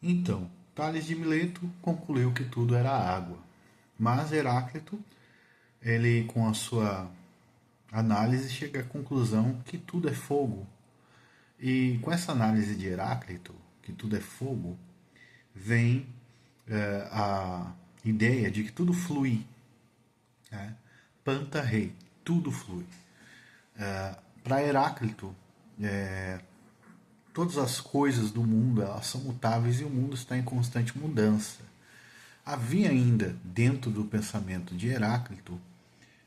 Então, Tales de Mileto concluiu que tudo era água, mas Heráclito, ele com a sua análise chega à conclusão que tudo é fogo. E com essa análise de Heráclito, que tudo é fogo, vem a ideia de que tudo flui, né? Panta rei, tudo flui. Para Heráclito, todas as coisas do mundo elas são mutáveis e o mundo está em constante mudança. Havia ainda, dentro do pensamento de Heráclito,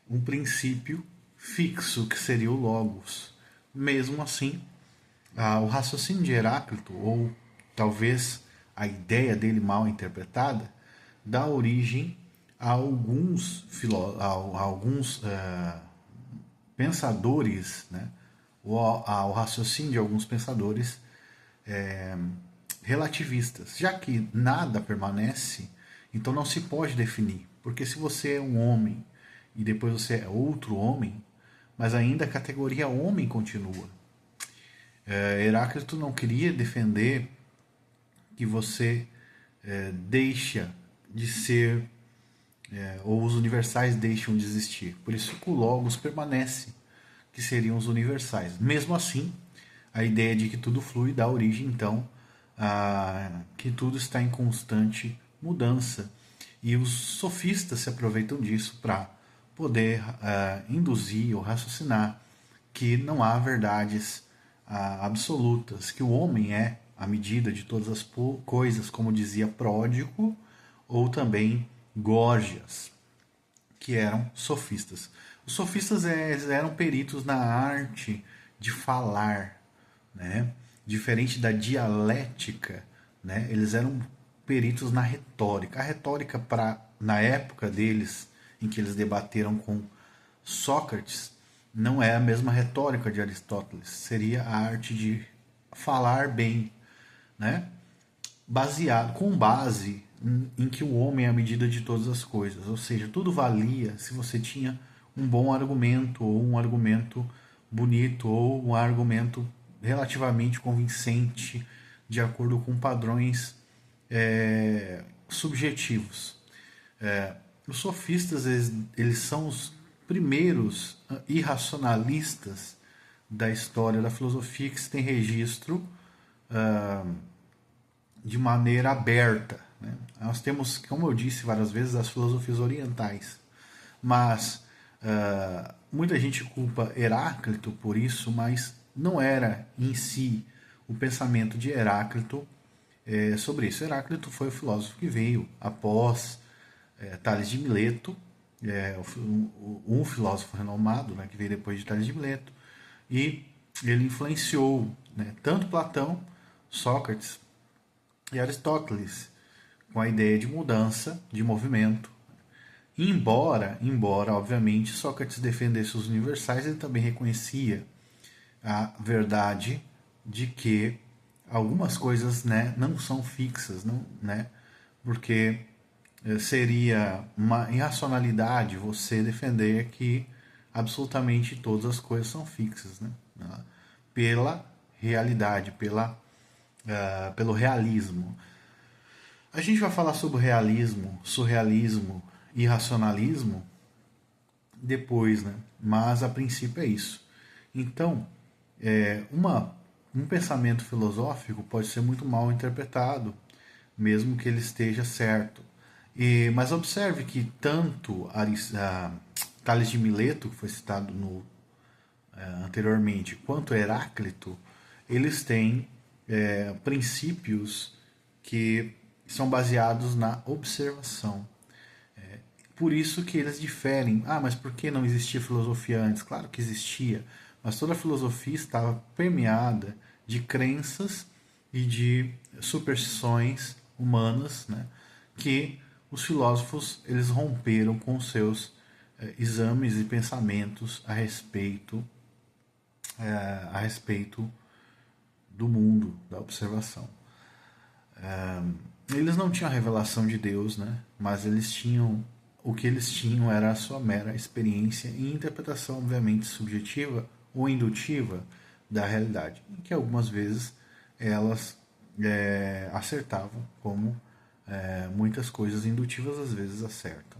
um princípio fixo que seria o Logos. Mesmo assim, o raciocínio de Heráclito, ou talvez a ideia dele mal interpretada, dá origem a alguns pensadores, né, ou ao raciocínio de alguns pensadores relativistas, já que nada permanece, então não se pode definir, porque se você é um homem e depois você é outro homem, mas ainda a categoria homem continua. Heráclito não queria defender que você deixa de ser, ou os universais deixam de existir. Por isso que o Logos permanece, que seriam os universais. Mesmo assim, a ideia de que tudo flui dá origem, então, a que tudo está em constante mudança. E os sofistas se aproveitam disso para poder induzir ou raciocinar que não há verdades absolutas, que o homem é a medida de todas as coisas, como dizia Pródico, ou também Górgias, que eram sofistas. Os sofistas eram peritos na arte de falar, né? Diferente da dialética, né? Eles eram peritos na retórica. A retórica, na época deles, em que eles debateram com Sócrates, não é a mesma retórica de Aristóteles. Seria a arte de falar bem, né? Com base em que o homem é a medida de todas as coisas. Ou seja, tudo valia se você tinha um bom argumento, ou um argumento bonito, ou um argumento relativamente convincente, de acordo com padrões subjetivos. Os sofistas eles são os primeiros irracionalistas da história da filosofia que se tem registro de maneira aberta, né? Nós temos, como eu disse várias vezes, as filosofias orientais, mas muita gente culpa Heráclito por isso, mas não era em si o pensamento de Heráclito sobre isso. Heráclito foi o filósofo que veio após Tales de Mileto, um filósofo renomado, né, que veio depois de Tales de Mileto, e ele influenciou, né, tanto Platão, Sócrates e Aristóteles com a ideia de mudança, de movimento. Embora, obviamente, Sócrates defendesse os universais, ele também reconhecia a verdade de que algumas coisas, né, não são fixas, não, né, porque seria uma irracionalidade você defender que absolutamente todas as coisas são fixas, né, pela realidade, pelo realismo. A gente vai falar sobre realismo, surrealismo e racionalismo depois, né? Mas a princípio é isso. Então, um pensamento filosófico pode ser muito mal interpretado, mesmo que ele esteja certo. Mas observe que tanto Tales de Mileto, que foi citado anteriormente, quanto Heráclito, eles têm princípios que são baseados na observação. Por isso que eles diferem. Mas por que não existia filosofia antes? Claro que existia, mas toda a filosofia estava permeada de crenças e de superstições humanas, né, que os filósofos eles romperam com seus exames e pensamentos a respeito do mundo, da observação. Eles não tinham a revelação de Deus, né? Mas o que eles tinham era a sua mera experiência e interpretação, obviamente, subjetiva ou indutiva da realidade, que algumas vezes elas acertavam, como muitas coisas indutivas às vezes acertam.